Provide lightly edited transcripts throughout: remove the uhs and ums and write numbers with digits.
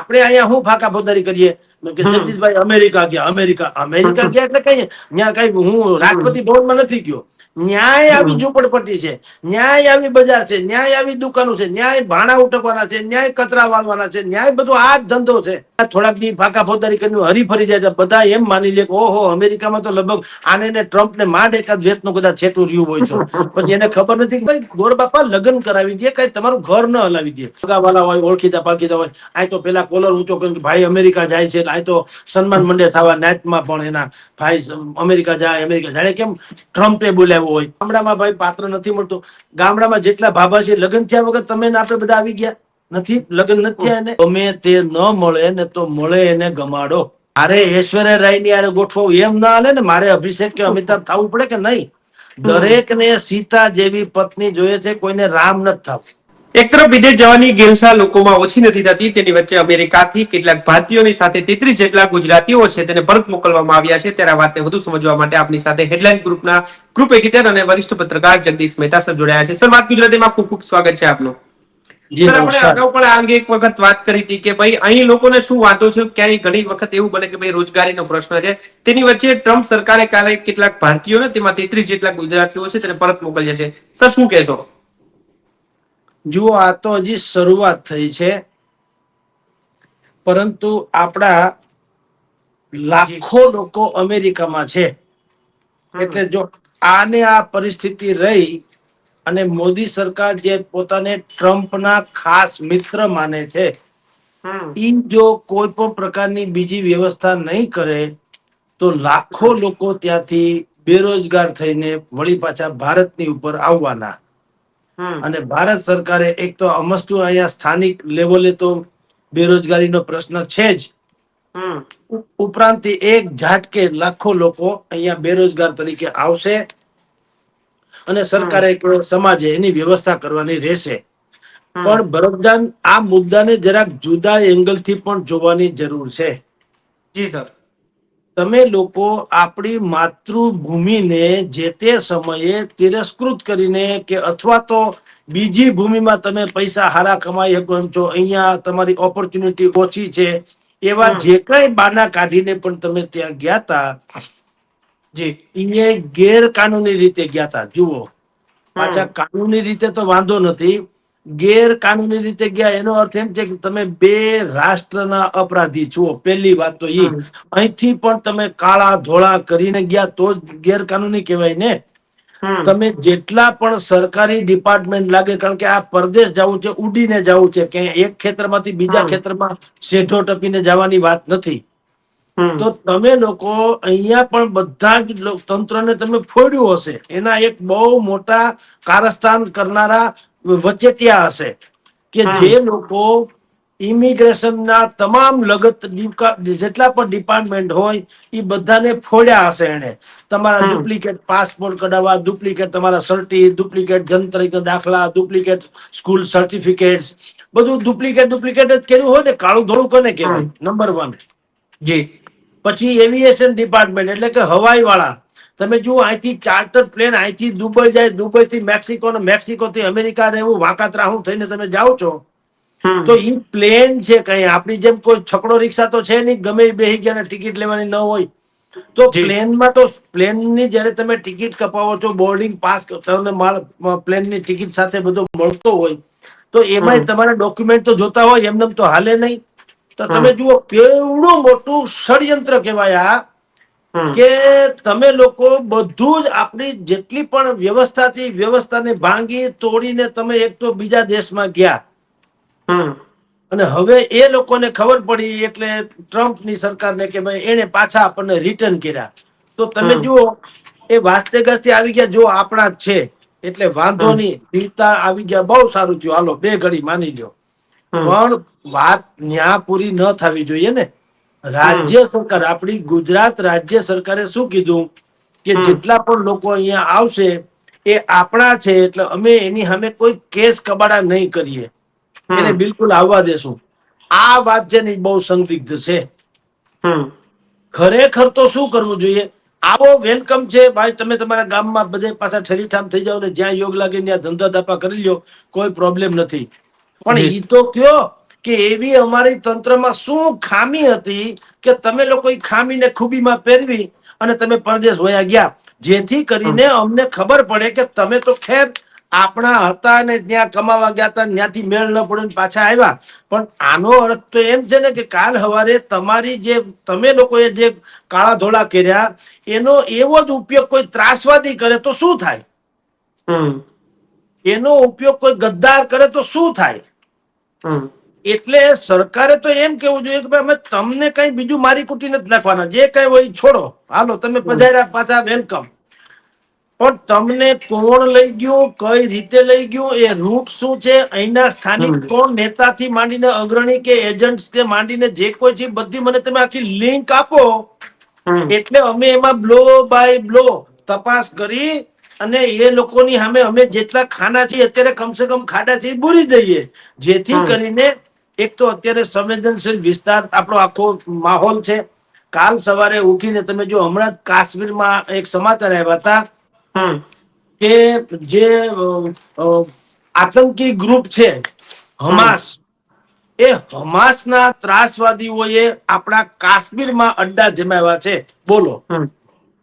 આપણે અહીંયા શું ફાકા ફોદારી કરીએ કે જગદીશભાઈ અમેરિકા ગયા, અમેરિકા ગયા એટલે કઈ ત્યાં કઈ હું રાષ્ટ્રપતિ ભવનમાં નથી ગયો. ન્યાય આવી ઝૂંપડપટ્ટી છે, ન્યાય આવી બજાર છે, ન્યાય આવી દુકાનો છે, ન્યાય ભાણા ઉટકવાના છે, ન્યાય કચરા વાળવાના છે, ન્યાય બધું આ જ ધંધો છે. થોડાક દી ફાકા ફોદારી કરીને હરીફરી જાય બધા એમ માની લે કે ઓહો અમેરિકામાં તો લગભગ આને ટ્રમ્પ ને માંડ એકાદ વેતનું કદાચ છેટું રહ્યું હોય તો પછી એને ખબર નથી કે ભાઈ ગોર બાપા લગ્ન કરાવી દે, કઈ તમારું ઘર ન હલાવી દે. સગાવાલા હોય, ઓળખીતા પાળખીતા હોય, આ તો પેલા કોલર ઊંચો કરીને ભાઈ અમેરિકા જાય છે, આ તો સન્માન મંડે થવા નાચમાં પણ એના ભાઈ અમેરિકા જાય કેમ ટ્રમ્પે બોલાવ્યો હોય. ગામડામાં ભાઈ પાત્ર નથી મળતું. ગામડામાં જેટલા ભાભા છે લગ્ન થયા વગર તમે આપણે બધા આવી ગયા નથી, લગ્ન નથી થયા. એને ગમે તે ન મળે ને તો મળે એને ગમાડો. મારે ઐશ્વર્યા રાય ની યારે ગોઠવું એમ ના હાલે ને, મારે અભિષેક કે અમિતાભ થવું પડે કે નહીં. દરેક ને સીતા જેવી પત્ની જોઈએ છે, કોઈને રામ નથી થવું. એક તરફ વિદેશ જવાની ગેરસા લોકોમાં ઓછી નથી થતી, તેની વચ્ચે અમેરિકાથી કેટલાક ભારતીયોની સાથે 33 જેટલા ગુજરાતીઓ છે તેને પરત મોકલવામાં આવ્યા છે. ત્યારે આ વાતને વધુ સમજવા માટે આપની સાથે હેડલાઇન ગ્રુપના ગ્રુપ એડિટર અને વરિષ્ઠ પત્રકાર જગદીશ મહેતા સર જોડાયા છે. સર, વાત ગુજરાતીમાં ખૂબ ખૂબ સ્વાગત છે આપનું. સર, આપણે અગાઉ પણ આ અંગે એક વખત વાત કરી હતી કે ભાઈ અહીં લોકોને શું વાંધો છે, ક્યાંય ઘણી વખત એવું બને કે ભાઈ રોજગારીનો પ્રશ્ન છે. તેની વચ્ચે ટ્રમ્પ સરકારે કાલે કેટલાક ભારતીયોને, તેમાં 33 જેટલા ગુજરાતીઓ છે તેને પરત મોકલ્યા છે. સર, શું કહેશો? જુઓ, આ તો હજી શરૂઆત થઈ છે, પરંતુ આપણા લાખો લોકો અમેરિકામાં છે. એટલે જો આને આ પરિસ્થિતિ રહી અને મોદી સરકાર જે પોતાને ટ્રમ્પના ખાસ મિત્ર માને છે, ઈ જો કોઈ પણ પ્રકારની બીજી વ્યવસ્થા નહીં કરે તો લાખો લોકો ત્યાંથી બેરોજગાર થઈને વળી પાછા ભારતની ઉપર આવવાના. અને ભારત સરકારે એક તો અમસ્તુ અહીંયા સ્થાનિક લેવલે તો બેરોજગારીનો પ્રશ્ન છે જ, ઉપરાંત એક ઝાટકે લાખો લોકો અહીંયા બેરોજગાર તરીકે આવશે અને સરકારે સમાજે એની વ્યવસ્થા કરવાની રહેશે. પણ બરોબદાન આ મુદ્દાને જરાક જુદા એંગલથી પણ જોવાની જરૂર છે. જી સર. તમે લોકો આપણી માતૃભૂમિને જે તે સમયે તિરસ્કૃત કરીને કે અથવા તો બીજી ભૂમિમાં તમે પૈસા હારા કમાઈ શકો એમ છો, અહીંયા તમારી ઓપોર્ચ્યુનિટી ઓછી છે, એવા જે કઈ બાના કાઢીને પણ તમે ત્યાં ગયા તા, એ ગેરકાનૂની રીતે ગયા તા. જુઓ, પાછા કાનૂની રીતે તો વાંધો નથી, ગેરકાનૂની રીતે ગયા એનો અર્થ એમ છે કે તમે બે રાષ્ટ્રના અપરાધી છો. પહેલી વાત તો ઈ. અહીંથી પણ તમે કાળા ધોળા કરીને ગયા તો જ ગેરકાનૂની કહેવાય ને. તમે જેટલા પણ સરકારી ડિપાર્ટમેન્ટ લાગે, કારણ કે આ પરદેશ જવું છે, ઉડીને જવું છે, કે એક ખેતરમાંથી બીજા ખેતરમાં શેઠો ટપીને જવાની વાત નથી. તો તમે લોકો અહીંયા પણ બધા જ તંત્રને તમે ફોડ્યું હશે, એના એક બહુ મોટા કારસ્તાન કરનારા વચેટિયા હશે કે જે લોકો ઇમિગ્રેશનના તમામ લગત જેટલા પણ ડિપાર્ટમેન્ટ હોય એ બધાને ફોડ્યા હશે એને. તમારા ડુપ્લિકેટ પાસપોર્ટ કઢાવવા, ડુપ્લિકેટ તમારા સર્ટી, ડુપ્લિકેટ જન્મ તારીખના દાખલા, ડુપ્લિકેટ સ્કૂલ સર્ટિફિકેટ, બધું ડુપ્લિકેટ જ કર્યું હોય ને. કાળું ધોળું કોને કહેવાય? નંબર 1. જી. પછી એવિએશન ડિપાર્ટમેન્ટ એટલે કે હવાઈ વાળા. તમે જુઓ, અહીંથી ચાર્ટર પ્લેન અહીંથી દુબઈ જાય, દુબઈ થી મેક્સિકો, ને મેક્સિકો થી અમેરિકા ને એવું વાંકાત્રાહું થઈને તમે જાઓ છો, તો ઈ પ્લેન છે. કઈ આપણી જેમ કોઈ છકડો રિક્ષા તો છે નહીં, ગમે બેસી ગયા ટિકિટ લેવાની ન હોય. તો પ્લેનમાં તો પ્લેનની જયારે તમે ટિકિટ કપાવો છો, બોર્ડિંગ પાસ તમને પ્લેનની ટિકિટ સાથે બધો મળતો હોય, તો એમાં તમારા ડોક્યુમેન્ટ તો જોતા હોય, એમને તો હાલે નહીં. તો તમે જુઓ કેવડું મોટું ષડયંત્ર કહેવાય આ, કે તમે લોકો બધું જ આપણી જેટલી પણ વ્યવસ્થા છે વ્યવસ્થાને ભાંગી તોડીને તમે એક તો બીજા દેશમાં ગયા. અને હવે એ લોકોને ખબર પડી એટલે ટ્રમ્પની સરકારને કે ભાઈ એને પાછા આપણને રિટર્ન કર્યા. તો તમે જુઓ, એ વાસ્તે ગાસ્તે આવી ગયા. જો આપણા જ છે એટલે વાંધો નહીં, પીતા આવી ગયા, બહુ સારું થયું, હાલો 2 ઘડી માની લ્યો. પણ વાત ન્યા પૂરી ન થવી જોઈએ ને. રાજ્ય સરકાર, આપણી ગુજરાત રાજ્ય સરકારે શું કીધું કે જેટલા પણ લોકો અહીંયા આવશે એ આપણા છે, એટલે અમે એની સામે કોઈ કેસ કબાડા નહીં કરીએ, એને બિલકુલ આવવા દેશું. આ વાત છે ને બહુ સંદિગ્ધ છે. ખરેખર તો શું કરવું જોઈએ? આવો વેલકમ છે ભાઈ, તમે તમારા ગામમાં બધે પાછા ઠરીઠામ થઈ જાવ ને જ્યાં યોગ લાગે ત્યાં ધંધા ધાપા કરી લ્યો, કોઈ પ્રોબ્લેમ નથી. પણ ઈ તો કયો કે એવી અમારી તંત્રમાં શું ખામી હતી કે તમે લોકો ખામીને ખૂબીમાં પહેરવી અને તમે પરદેશ વયા ગયા, જેથી કરીને અમને ખબર પડે કે તમે તો ખેર આપણા હતા ને ત્યાં કમાવા ગયા હતા, ત્યાંથી મેળ ન પડ્યો પાછા આવ્યા, પણ આનો અર્થ તો એમ છે ને કે કાલ સવારે તમારી જે તમે લોકોએ જે કાળા ધોળા કર્યા એનો એવો જ ઉપયોગ કોઈ ત્રાસવાદી કરે તો શું થાય? એનો ઉપયોગ કોઈ ગદ્દાર કરે તો શું થાય? એટલે સરકારે તો એમ કેવું જોઈએ કે ભાઈ અમે તમને કઈ બીજું મારી કુટી નથી નાખવાના, જે કઈ હોય છોડો, હાલો તમે પધાર્યા પાછા વેલકમ, પણ તમને કોણ લઈ ગયું, કઈ રીતે લઈ ગયું, એ રૂટ શું છે, અહીંના સ્થાનિક કોણ નેતાથી માંડીને અગ્રણી કે એજન્ટ કે માંડીને જે કોઈ છે બધી મને તમે આખી લિંક આપો, એટલે અમે એમાં બ્લો બાય બ્લો તપાસ કરી અને એ લોકોની સામે અમે જેટલા ખાના છીએ અત્યારે કમસે કમ ખાડા છે પૂરી દઈએ, જેથી કરીને એક તો અત્યારે સંવેદનશીલ વિસ્તાર આપણો આખો માહોલ છે. કાલ સવારે ઉઠીને તમે જો હમણાં જ કાશ્મીરમાં એક સમાચાર આવ્યા હતા કે જે આતંકી ગ્રુપ છે હમાસ, એ હમાસના ત્રાસવાદીઓએ આપણા કાશ્મીરમાં અડ્ડા જમાવ્યા છે. બોલો,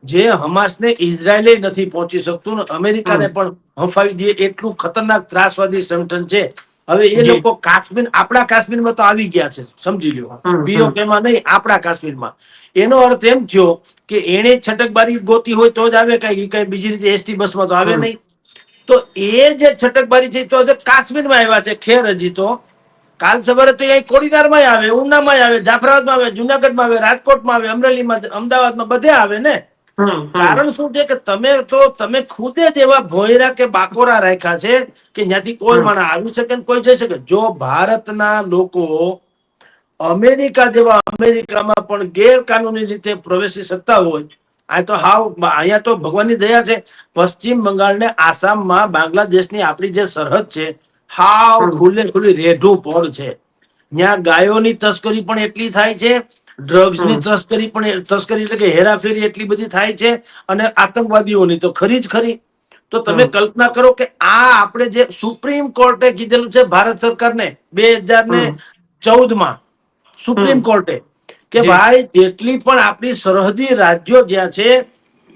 જે હમાસને ઇઝરાયલે નથી પહોંચી શકતું ને અમેરિકાને પણ હંફાવી દે એટલું ખતરનાક ત્રાસવાદી સંગઠન છે. હવે એ લોકો કાશ્મીર, આપણા કાશ્મીરમાં તો આવી ગયા છે, સમજી લ્યો, પીઓકેમાં નહીં, આપણા કાશ્મીરમાં. એનો અર્થ એમ થયો કે એને છટકબારી ગોતી હોય તો જ આવે, કઈ બીજી રીતે એસટી બસમાં તો આવે નહીં. તો એ જે છટકબારી છે તો કાશ્મીરમાં આવ્યા છે. ખેર હજી તો કાલ સવારે તો અહીં કોડીનારમાં આવે, ઉનામાં આવે, જાફરાબાદમાં આવે, જુનાગઢમાં આવે, રાજકોટમાં આવે, અમરેલીમાં, અમદાવાદમાં, બધે આવે ને. કારણ શું છે કે તમે ખુદે જ એવા ભોયરા કે બાકોરા રાખ્યા છે કે ત્યાંથી કોઈ માણસ આવી શકે ને કોઈ જઈ શકે. જો ભારતના લોકો અમેરિકા જેવા અમેરિકામાં પણ ગેરકાનૂની રીતે પ્રવેશી શકતા હોય, આ તો અહીંયા તો ભગવાનની દયા છે, પશ્ચિમ બંગાળ ને આસામમાં બાંગ્લાદેશની આપણી જે સરહદ છે, ખુલ્લે ખુલ્લી રેઢું પડ છે. ત્યાં ગાયોની તસ્કરી પણ એટલી થાય છે, ડ્રગ્સની તસ્કરી એટલે કે હેરાફેરી એટલી બધી થાય છે, અને આતંકવાદીઓની તો ખરી જ ખરી. તો તમે કલ્પના કરો કે આ આપણે જે સુપ્રીમ કોર્ટે કીધેલું છે ભારત સરકારને 2014માં સુપ્રીમ કોર્ટે કે ભાઈ જેટલી પણ આપણી સરહદી રાજ્યો જ્યાં છે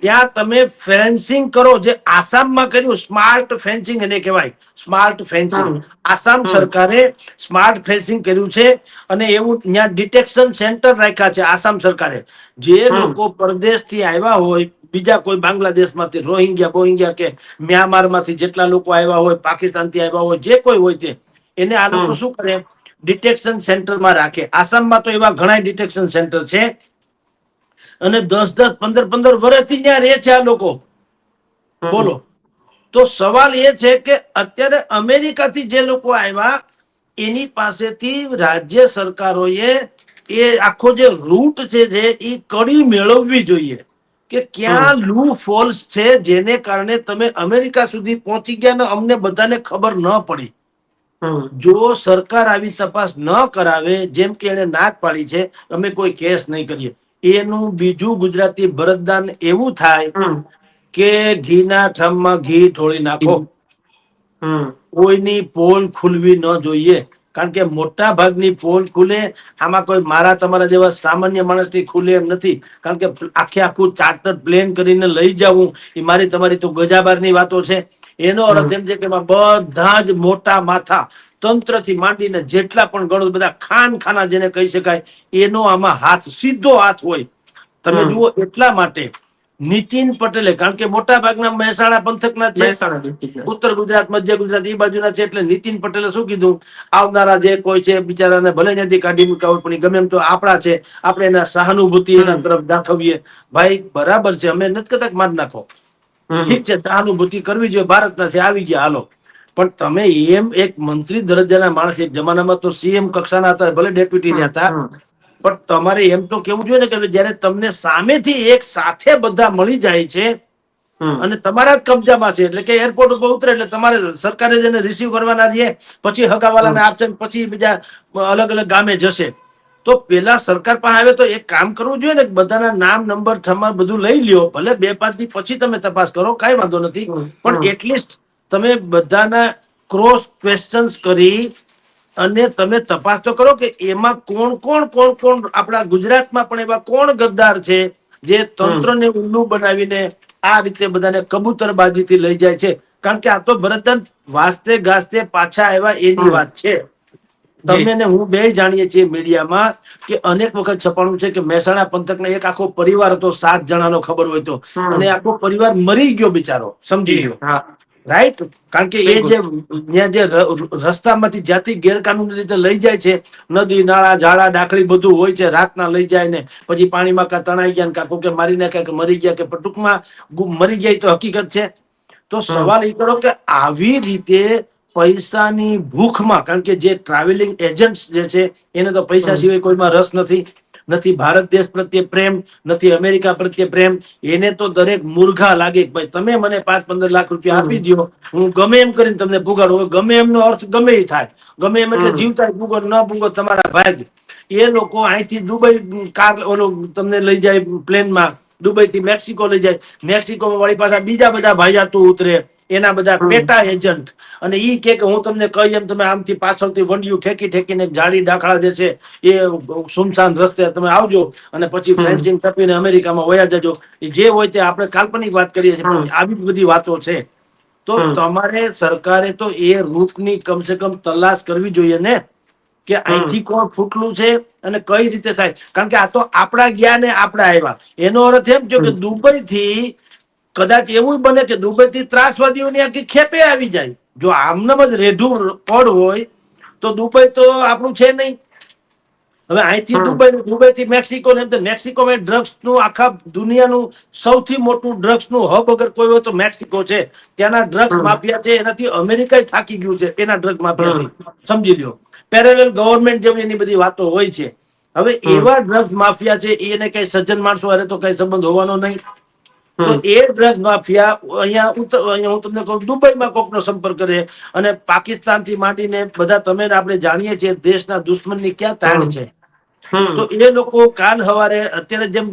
ત્યાં તમે ફેન્સિંગ કરો, જે આસામમાં કર્યું સ્માર્ટ ફેન્સિંગ એને કહેવાય, સ્માર્ટ ફેન્સિંગ. આસામ સરકારે સ્માર્ટ ફેન્સિંગ કર્યું છે અને એવું ત્યાં ડિટેક્શન સેન્ટર રાખ્યા છે આસામ સરકારે. જે લોકો પરદેશથી આવ્યા હોય, બીજા કોઈ બાંગ્લાદેશમાંથી રોહિંગ્યા કે મ્યાનમારમાંથી જેટલા લોકો આવ્યા હોય, પાકિસ્તાનથી આવ્યા હોય, જે કોઈ હોય તે, એને આ લોકો શું કરે, ડિટેક્શન સેન્ટરમાં રાખે. આસામમાં તો એવા ઘણા ડિટેક્શન સેન્ટર છે અને 10-10, 15-15 વર્ષથી ત્યાં રહે છે આ લોકો. બોલો, તો સવાલ એ છે કે અત્યારે અમેરિકાથી જે લોકો આવ્યા એની પાસેથી રાજ્ય સરકારોએ એ આખો જે રૂટ છે એ કડી મેળવવી જોઈએ કે ક્યાં લૂ ફોલ્સ છે જેને કારણે તમે અમેરિકા સુધી પહોંચી ગયા ને અમને બધાને ખબર ન પડી. જો સરકાર આવી તપાસ ન કરાવે, જેમ કે એને ના જ પાડી છે, અમે કોઈ કેસ નહીં કરીએ, એનું બીજું ગુજરાતી ભરતદાન એવું થાય કે ઘીના ઠામમાં ઘી ઢોળી નાખો. કોઈની પોલ ખુલવી ન જોઈએ, કારણ કે મોટા ભાગની પોલ ખુલે, આમાં કોઈ મારા તમારા જેવા સામાન્ય માણસથી ખુલે એમ નથી. કારણ કે આખું ચાર્ટર પ્લેન કરીને લઈ જવું એ મારી તમારી તો ગજાબારની વાતો છે. એનો અર્થ એમ છે કે બધા જ મોટા માથા તંત્રથી માંડીને જેટલા પણ ગણો બધા ખાના જેને કહી શકાય એનો આમાં હાથ, સીધો હાથ હોય. તમે જુઓ, એટલા માટે નીતિન પટેલે, કારણ કે મોટા ભાગના મહેસાણા પંથકના છે, ઉત્તર ગુજરાત, મધ્ય ગુજરાત એ બાજુના છે, એટલે નીતિન પટેલે શું કીધું, આવનારા જે કોઈ છે બિચારાને ભલે ત્યાંથી કાઢી મૂક્યા હોય પણ ગમે એમ તો આપણા છે, આપણે એના સહાનુભૂતિ એના તરફ દાખવીએ. ભાઈ બરાબર છે, અમે નથી કહેતા માર નાખો, ઠીક છે, સહાનુભૂતિ કરવી જોઈએ, ભારતના છે, આવી ગયા હાલો. પણ તમે એમ એક મંત્રી દરજ્જાના માણસ, એક જમાનામાં તો સીએમ કક્ષાના હતા, ભલે ડેપ્યુટી રહ્યા હતા, પણ તમારે એમ તો કેવું જોઈએ ને કે જયારે તમને સામેથી એક સાથે બધા મળી જાય છે અને તમારા જ કબજામાં છે, એટલે કે એરપોર્ટ ઉપર ઉતરે એટલે તમારે સરકારે જેને રિસીવ કરવાના રહીએ, પછી હગાવાલાને આપશે, પછી બીજા અલગ અલગ ગામે જશે. તો પેલા સરકાર પાસે આવે તો એક કામ કરવું જોઈએ ને, બધાના નામ, નંબર, ઠમર બધું લઈ લ્યો, ભલે 2-5 દી પછી તમે તપાસ કરો, કઈ વાંધો નથી, પણ એટલીસ્ટ તમે બધાના ક્રોસ ક્વેશ્ચન્સ કરી અને તમે તપાસ તો કરો કે એમાં કોણ આપણા ગુજરાતમાં પણ એવા કોણ ગદ્દાર છે જે તંત્રને ઉલ્લુ બનાવીને આ રીતે બધાને કબૂતરબાજીથી લઈ જાય છે. કારણ કે આ તો ભરતન વાસ્તે ગાસ્તે પાછા આવ્યા એની વાત છે. જી તમે ને હું બે જાણીએ છીએ મીડિયામાં કે અનેક વખત છપાણું છે કે મહેસાણા પંથકના એક આખો પરિવાર હતો, 7 જણાનો ખબર હોય તો, અને આખો પરિવાર મરી ગયો બિચારો, સમજી જી લ્યો. હા રાઈટ. કારણ કે એ બિલકુલ જે ત્યાં જે રસ્તામાંથી જ્યાંથી ગેરકાનૂની રીતે લઈ જાય છે, નદી નાળા ઝાડા ડાકડી બધું હોય છે, રાતના લઈ જાય ને પછી પાણીમાં કા તણાઈ ગયા, કા કોકે મારી નાખ્યા, કે મરી ગયા, કે ટૂંકમાં મરી ગયા તો હકીકત છે. તો સવાલ એ કરો કે આવી રીતે પૈસાની ભૂખમાં, કારણ કે જે ટ્રાવેલિંગ એજન્ટ્સ જે છે એને તો પૈસા સિવાય કોઈમાં રસ નથી. નથી ભારત દેશ પ્રત્યે પ્રેમ, નથી અમેરિકા પ્રત્યે પ્રેમ. એને તો દરેક મૂર્ખા લાગે કે ભાઈ તમે મને 5-15 લાખ રૂપિયા આપી દો, હું ગમે એમ કરીને તમને પુગાડું. ગમે એમનો અર્થ ગમે એ થાય. ગમે એમ એટલે જીવતા પુગો ન પુગો તમારા ભાગ. એ લોકો અહીંથી દુબઈ કાર ઓલો તમને લઈ જાય પ્લેનમાં, દુબઈ થી મેક્સિકો લઈ જાય. મેક્સિકોમાં વળી પાછા બીજા બધા ભાઈયાતું ઉતરે, એના બધા પેટા એજન્ટ. અને ઈ કે હું તમને કહી એમ તમે આમથી પાછળથી વંડિયું ઠેકીને જાડી ડાકડા જે છે એ સુમસાન રસ્તે તમે આવજો, અને પછી ફ્રેન્ચિંગ ટપીને અમેરિકામાં વયા જજો. જે હોય તે આપણે કાલ્પનિક વાત કરીએ છીએ, પણ આવી બધી વાતો છે. તો તમારે સરકારે તો એ રૂટની કમસે કમ તલાશ કરવી જોઈએ ને, કે અહીંથી કોણ ફૂટલું છે અને કઈ રીતે થાય. કારણ કે આ તો આપણા ગયા ને આપડા આવ્યા. એનો અર્થ એમ થયો કે દુબઈ થી કદાચ એવું બને કે દુબઈ થી ત્રાસવાદીઓની આખી ખેપે આવી જાય. જો આમનામ જ રેઢું પડ હોય તો દુબઈ તો આપણું છે નહીં. હવે અહીંથી દુબઈ થી મેક્સિકો ને, મેક્સિકોમાં ડ્રગ્સ નું આખા દુનિયાનું સૌથી મોટું ડ્રગ્સ નું હબ અગર કોઈ હોય તો મેક્સિકો છે. ત્યાંના ડ્રગ્સ માફિયા છે, એનાથી અમેરિકા થાકી ગયું છે એના ડ્રગ માફિયાથી, સમજી લ્યો. પેરેલલ ગવર્મેન્ટ જેવી એની બધી વાતો હોય છે. હવે એવા ડ્રગ્સ માફિયા છે, એને કઈ સજ્જન માણસો હારે તો કઈ સંબંધ હોવાનો નહીં. તો એ ડ્રગ્સ માફિયા અહીંયા હું તમને કહું, દુબઈમાં કોકનો સંપર્ક કરે, અને પાકિસ્તાન થી માંડીને બધા તમે આપણે જાણીએ છીએ દેશના દુશ્મનની ક્યાં તાણ છે. તો એ લોકો કાલ હવારે અત્યારે જેમ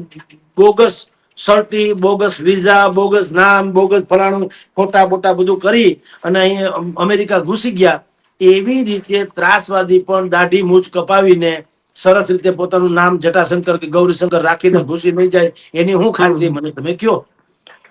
બોગસ સર્ટી, બોગસ વિઝા, બોગસ નામ, બોગસ ફલાણું, ખોટા બોટા બધું કરી અને અહીં અમેરિકા ઘુસી ગયા. એવી રીતે ત્રાસવાદી પણ દાઢી મૂછ કપાવીને સરસ રીતે પોતાનું નામ જટાશંકર કે ગૌરીશંકર રાખીને ઘુસી નહીં જાય એની હું ખાતરી, મને તમે કયો.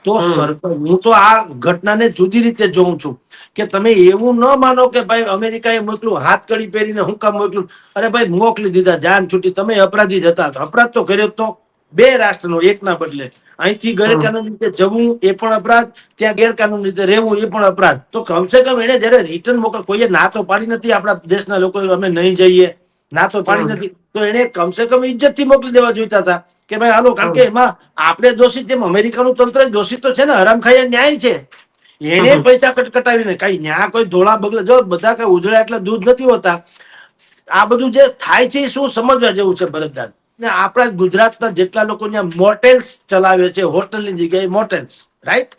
તો હું તો આ ઘટનાને જુદી રીતે જોઉં છું કે તમે એવું ન માનો કે ભાઈ અમેરિકાએ મોકલું હાથ કડી પહેરીને હું કામ મોકલું. અરે ભાઈ મોકલી દીધા, જાન છૂટી. તમે અપરાધી જ હતા, અપરાધ તો કર્યો તો બે રાષ્ટ્રનો એકના બદલે. અહીંથી ગેરકાનૂની રીતે જવું એ પણ અપરાધ, ત્યાં ગેરકાનૂની રીતે રહેવું એ પણ અપરાધ. તો કમસે કમ એને જયારે રિટર્ન મોકલ, કોઈએ ના તો પાડી નથી આપણા દેશના લોકો અમે નહીં જઈએ, ના તો પાડી નથી, તો એને કમસે કમ ઇજ્જત થી મોકલી દેવા જોઈતા હતા કે ભાઈ હાલો. કારણ કે એમાં આપણે દોષિત, જેમ અમેરિકાનું તંત્ર દોષિત તો છે ને, હરામખાયા ન્યાય છે. એને પૈસા કટકટાવીને કઈ ન્યા કોઈ ધોળા બગલે, જો બધા કઈ ઉજળા એટલે દૂધ નથી હોતા. આ બધું જે થાય છે એ શું સમજવા જેવું છે ભરતદાન. ને આપણા ગુજરાતના જેટલા લોકો ત્યાં મોટેલ્સ ચલાવે છે, હોટલની જગ્યાએ મોટેલ્સ, રાઈટ.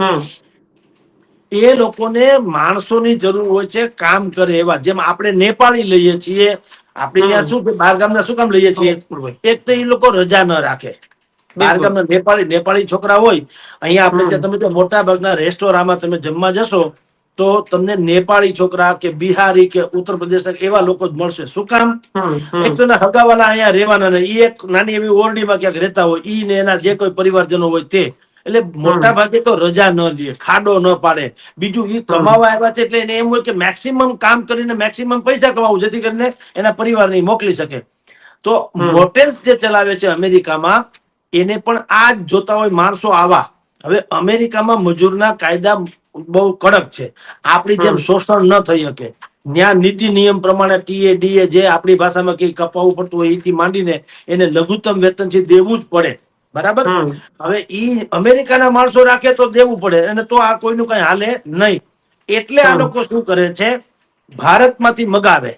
એ લોકોને માણસોની જરૂર હોય છે કામ કરે એવા. જેમ આપણે નેપાળી લઈએ છીએ, આપણે ત્યાં શું બાર ગામના શું કામ લઈએ છીએ, એક તો એ લોકો રજા ન રાખે. બાર બિલકુલ ગામના નેપાળી છોકરા હોય, અહીંયા આપણે ત્યાં તમે મોટા ભાગના રેસ્ટોરાંમાં તમે જમવા જશો તો તમને નેપાળી છોકરા કે બિહારી કે ઉત્તર પ્રદેશના એવા લોકો જ મળશે. શું કામ? એક તો હગાવાલા અહીંયા રહેવાના ને, ઈ એક નાની એવી ઓરડીમાં ક્યાંક રહેતા હોય, ઈ ને એના જે કોઈ પરિવારજનો હોય તે. એટલે મોટા ભાગે તો રજા ન લે, ખાડો ન પાડે. બીજું ઈ કમાવા આવ્યા છે એટલે એને એમ હોય કે મેક્સિમમ કામ કરીને મેક્સિમમ પૈસા કમાવું, જેથી કરીને એના પરિવારને મોકલી શકે. તો મોટેલ્સ જે ચલાવે છે અમેરિકામાં, એને પણ આ જ જોતા હોય માણસો આવા. હવે અમેરિકામાં મજૂરના કાયદા બહુ કડક છે, આપણી જેમ શોષણ ન થઈ શકે. ત્યાં નીતિ નિયમ પ્રમાણે ટીએ ડીએ જે આપણી ભાષામાં કઈ કપાવવું પડતું હોય એથી માંડીને એને લઘુત્તમ વેતન છે દેવું જ પડે. બરાબર. હવે ઈ અમેરિકાના માણસો રાખે તો દેવું પડે, અને તો આ કોઈનું કઈ હાલે નહીં. એટલે આ લોકો શું કરે છે, ભારતમાંથી મગાવે.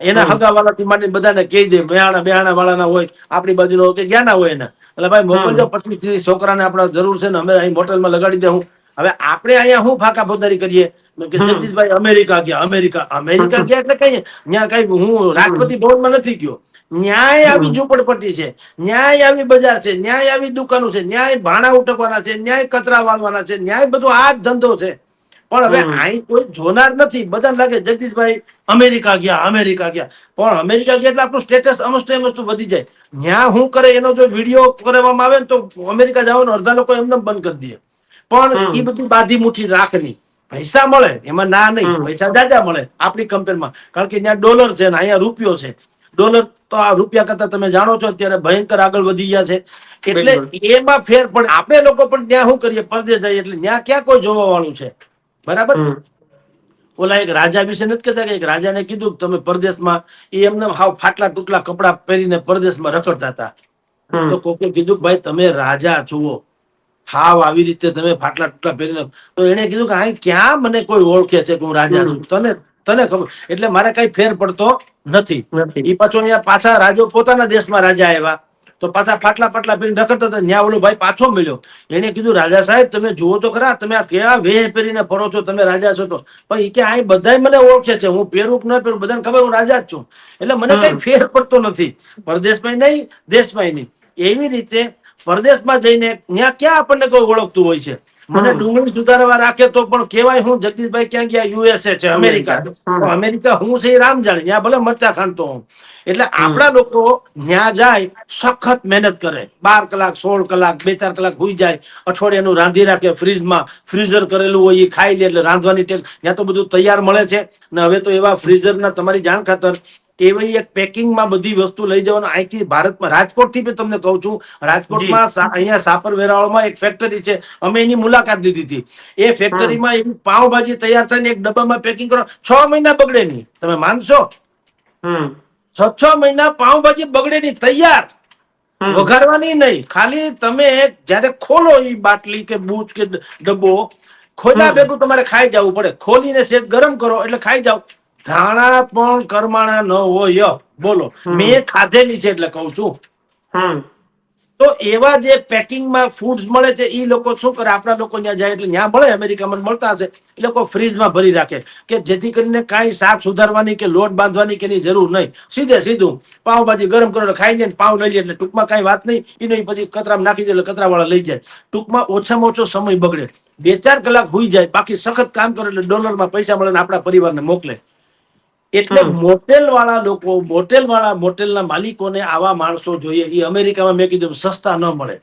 એના હગાવાલાથી માંડીને બધાને કહી દે, મેહાણા બેહાણા વાળાના હોય, આપણી બાજુનો હોય કે જ્ઞાના હોય એના, એટલે ભાઈ મોકલજો 25-30 છોકરાને આપણા જરૂર છે ને, અમે અહીં હોટલમાં લગાડી દે. હું હવે આપણે અહીંયા શું ફાંકા ફોદારી કરીએ કે જગદીશભાઈ અમેરિકા ગયા, અમેરિકા ગયા એટલે કઈ ત્યાં કઈ હું રાષ્ટ્રપતિ ભવનમાં નથી ગયો. ન્યાય આવી ઝૂંપડપટ્ટી છે, ન્યાય આવી બજાર છે, ન્યાય આવી દુકાનો છે, ન્યાય ભાણા ઉટકવાના છે, ન્યાય કચરા વાળવાના છે, ન્યાય બધું આ જ ધંધો છે. પણ હવે અહીં કોઈ જોનાર નથી. બધાને લાગે જગદીશભાઈ અમેરિકા ગયા પણ અમેરિકા ગયા એટલે આપણું સ્ટેટસ અમસ્તુ વધી જાય. ત્યાં શું કરે એનો જો વિડીયો કરવામાં આવે ને તો અમેરિકા જવાનું અડધા લોકો એમને બંધ કરી દે. પણ એ બધું બાધી મુઠ્ઠી રાખની. પૈસા મળે એમાં ના નહીં, પૈસા જાજા મળે આપણી કમ્પેરમાં, કારણ કે ત્યાં ડોલર છે ને અહીંયા રૂપિયો છે. ડોલર તો આ રૂપિયા કરતા તમે જાણો છો અત્યારે ભયંકર આગળ વધી ગયા છે. એટલે એમાં ફેર પડે. આપણે લોકો પણ ત્યાં શું કરીએ, પરદેશ જઈએ એટલે ત્યાં ક્યાં કોઈ જોવા વાળું છે? બરાબર. ઓલા એક રાજા વિશે નથી કહેતા કે એક રાજાને કીધું કે તમે પરદેશમાં, એ એમને હાવ ફાટલા તૂટલા કપડા પહેરીને પરદેશમાં રખડતા હતા. તો કોકે કીધું ભાઈ તમે રાજા છો, હાવ આવી રીતે તમે ફાટલા તૂટલા પહેરીને, તો એને કીધું કે અહીં ક્યાં મને કોઈ ઓળખે છે કે હું રાજા છું? તને ખબર એટલે મારે કઈ ફેર પડતો નથી. એ પાછો અહીંયા પાછા રાજો પોતાના દેશમાં રાજા આવ્યા તો પાછા ફાટલા પહેરીને રખડતા હતા. ત્યાં ઓલો ભાઈ પાછો મળ્યો. એને કીધું રાજા સાહેબ તમે જુઓ તો ખરા, તમે આ કેવા વેહ પહેરીને ફરો છો, તમે રાજા છો? તો પણ કે અહીં બધા મને ઓળખે છે, હું પહેરું કે ન પહેરું બધાને ખબર હું રાજા જ છું, એટલે મને કઈ ફેર પડતો નથી. પરદેશમાં નહીં, દેશમાં નહીં. એવી રીતે પરદેશમાં જઈને ત્યાં ક્યાં આપણને કોઈ ઓળખતું હોય છે? મને ડુંગળી સુધારવા રાખે તો પણ કેવાય હું જગદીશભાઈ ક્યાં ગયા? યુએસએ છે, અમેરિકા. અમેરિકા હું છે એ રામ જાણે, ત્યાં ભલે મરચા ખાંડતો હું. એટલે આપણા લોકો ત્યાં જાય, સખત મહેનત કરે, 12 કલાક 16 કલાક 2-4 કલાક હોઈ જાય, અઠવાડિયાનું રાંધી રાખે, ફ્રીજમાં ફ્રીઝર કરેલું હોય એ ખાઈ લે. એટલે રાંધવાની ટેક ત્યાં તો બધું તૈયાર મળે છે ને. હવે તો એવા ફ્રીઝરના તમારી જાણ ખાતર એવી એક પેકિંગમાં બધી વસ્તુ લઈ જવાનું. અહીંથી ભારતમાં રાજકોટ થી તમને કહું છું, રાજકોટમાં અહીંયા સાપર વેરાવળમાં એક ફેક્ટરી છે, અમે એની મુલાકાત લીધી હતી. એ ફેક્ટરીમાં એવી પાવભાજી તૈયાર થાય ને એક ડબ્બામાં પેકિંગ કરો, 6 મહિના બગડે નહીં. તમે માનશો? 6 મહિના પાવભાજી બગડે નહીં, તૈયાર, વઘારવાની નહીં. ખાલી તમે જયારે ખોલો એ બાટલી કે બૂચ કે ડબ્બો, ખોલ્યા ભેગું તમારે ખાઈ જવું પડે. ખોલીને સેજ ગરમ કરો એટલે ખાઈ જાવ. ધાણા પણ કરમાણા ન હોય. બોલો, મેં ખાધેલી છે એટલે કઉ છું. તો એવા જે પેકિંગમાં ફૂડ્સ મળે છે એ લોકો શું કરે, આપણા લોકો ત્યાં જાય એટલે ત્યાં મળે, અમેરિકામાં મળતા હશે, એ લોકો ફ્રીજમાં ભરી રાખે કે જેથી કરીને કાંઈ શાક સુધારવાની કે લોટ બાંધવાની કે જરૂર નહીં. સીધું પાવભાજી ગરમ કરો ખાઈ જાય, પાવ લઈ લે એટલે ટૂંકમાં કાંઈ વાત નહીં. એ નહીં પછી કચરામાં નાખી દે એટલે કચરાવાળા લઈ જાય. ટૂંકમાં ઓછામાં ઓછો સમય બગડે, 2-4 કલાક હોઈ જાય, બાકી સખત કામ કરે એટલે ડોલરમાં પૈસા મળે ને આપણા પરિવારને મોકલે. એટલે મોટેલ વાળા લોકો, મોટેલના માલિકોને આવા માણસો જોઈએ. એ અમેરિકામાં મેં કીધું સસ્તા ન મળે,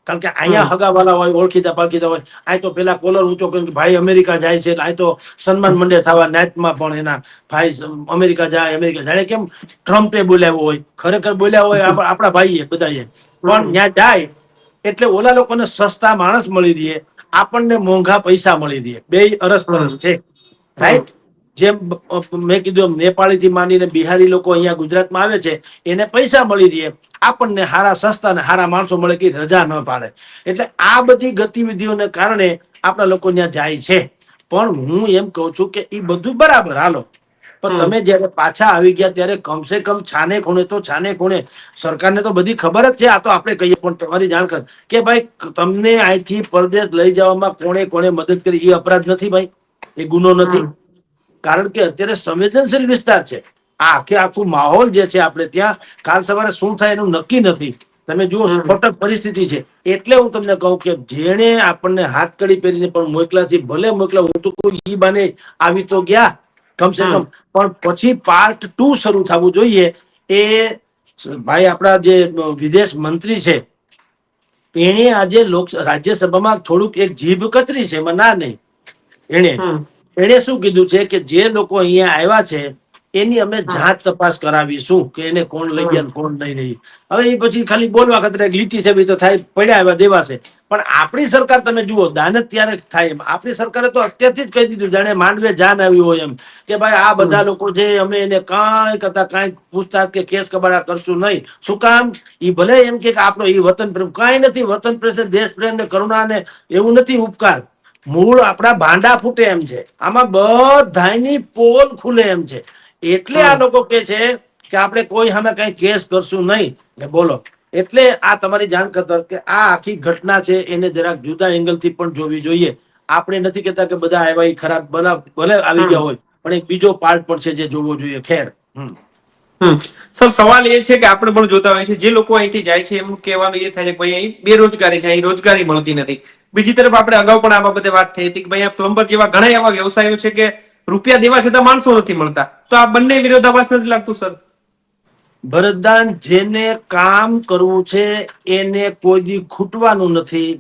કારણ કે અહીંયા હગાવાલા હોય, ઓળખીતા પાળખીતા હોય. અહીં તો પેલા કોલર ઊંચો કરીને ભાઈ અમેરિકા જાય છે, અહીં તો સન્માન મંડે થવા નાચમાં પણ એના ભાઈ અમેરિકા જાય. જાણે કેમ ટ્રમ્પે બોલાવ્યો હોય, ખરેખર બોલ્યા હોય આપણા ભાઈએ બધાએ, પણ ત્યાં જાય એટલે ઓલા લોકોને સસ્તા માણસ મળી દે, આપણને મોંઘા પૈસા મળી દે. બે અરસપરસ છે, રાઈટ? જેમ મેં કીધું નેપાળી થી માંડીને બિહારી લોકો અહીંયા ગુજરાતમાં આવે છે, એને પૈસા મળી દે, આપણને હારા સસ્તા ને હારા માણસો મળે કે રજા ન પાડે. એટલે આ બધી ગતિવિધિઓને કારણે આપણા લોકો ત્યાં જાય છે. પણ હું એમ કઉ છું કે એ બધું બરાબર, હાલો, પણ તમે જયારે પાછા આવી ગયા ત્યારે કમસે કમ છાને ખૂણે સરકારને તો બધી ખબર જ છે. આ તો આપણે કહીએ પણ તમારી જાણ કર કે ભાઈ તમને અહીંથી પરદેશ લઈ જવામાં કોણે મદદ કરી? એ અપરાધ નથી ભાઈ, એ ગુનો નથી. કારણ કે અત્યારે સંવેદનશીલ વિસ્તાર છે. આ આખું માહોલ જે છે આપણે ત્યાં, કાલ સવારે શું થાય એનું નક્કી નથી. તમે જુઓ સ્ફોટક પરિસ્થિતિ છે. એટલે હું તમને કહું કે જેને આપણને હાથકડી પહેરીને પણ મોકલા છે, ભલે મોકલા, હું તો ઈ બાને આવી તો ગયા કમસે કમ, પણ પછી પાર્ટ 2 શરૂ થવું જોઈએ. એ ભાઈ આપણા જે વિદેશ મંત્રી છે એને આજે રાજ્યસભામાં થોડુંક એક જીભ કતરી છે, એમાં ના નહીં. એને શું કીધું છે કે જે લોકો અહીંયા આવ્યા છે એની અમે જાંચ તપાસ કરાવીશું કે એને કોણ લઈ ગયા કોણ નહીં રહી. હવે એ પછી ખાલી બોલવા ખાતર એક લીટી છે તો થાય, પડ્યા એવા દેવાશે. પણ આપણી સરકાર તમે જુઓ, દાનત ત્યારે થાય એમ. આપણી સરકારે તો અત્યારથી જ કહી દીધું, જાણે માંડવે જાન આવી હોય એમ, કે ભાઈ આ બધા લોકો છે, અમે એને કાંઈ પૂછતાછ કે કેસ કબાડા કરશું નહીં. શું કામ? એ ભલે એમ કે આપણો એ વતન પ્રેમ, કાંઈ નથી. વતન પ્રેમ, દેશ પ્રેમ ને કરુણા ને એવું નથી ઉપકાર. મૂળ આપણા ભાંડા ફૂટે એમ છે. આમાં બધાની પોલ ખુલે એમ છે. એટલે આ લોકો કે છે કે આપણે કોઈ સામે કઈ કેસ કરશું નહીં. બોલો, એટલે આ તમારી જાણ ખાતર કે આ આખી ઘટના છે એને જરાક જુદા એંગલ થી પણ જોવી જોઈએ. આપણે નથી કેતા કે બધા આવ્યા ખરાબ, ભલે આવી ગયા હોય, પણ એક બીજો પાર્ટ પણ છે જે જોવો જોઈએ. ખેર સર, સવાલ એ છે કે આપણે પણ જોતા હોય છે જે લોકો અહીંથી જાય છે એમનું કહેવાનું એ થાય છે કે ભાઈ અહીં બેરોજગારી છે, અહીં રોજગારી મળતી નથી. બીજી તરફ આપણે અગાઉ પણ આ બાબતે વાત થઈ હતી કે ભાઈ પ્લમ્બર જેવા ઘણા એવા વ્યવસાયો છે કે રૂપિયા દેવા છતાં માણસો નથી મળતા, તો આ બંને વિરોધાભાસ નથી લાગતું સર? ભરતદાન, જેને કામ કરવું છે એને કોઈ દી ખૂટવાનું નથી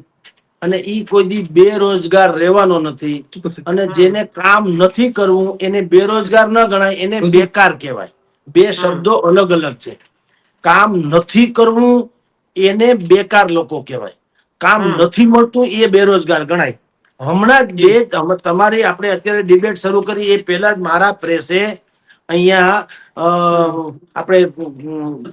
અને ઈ કોઈ દી બેરોજગાર રહેવાનો નથી. અને જેને કામ નથી કરવું એને બેરોજગાર ન ગણાય, એને બેકાર કહેવાય. બે શબ્દો અલગ અલગ છે. કામ નથી કરવું એને બેકાર લોકો કહેવાય, કામ નથી મળતું એ બેરોજગાર ગણાય. હમણાં જ તમારી આપણે અત્યારે ડિબેટ શરૂ કરી એ પહેલા જ મારા પ્રેસે અહીંયા આપણે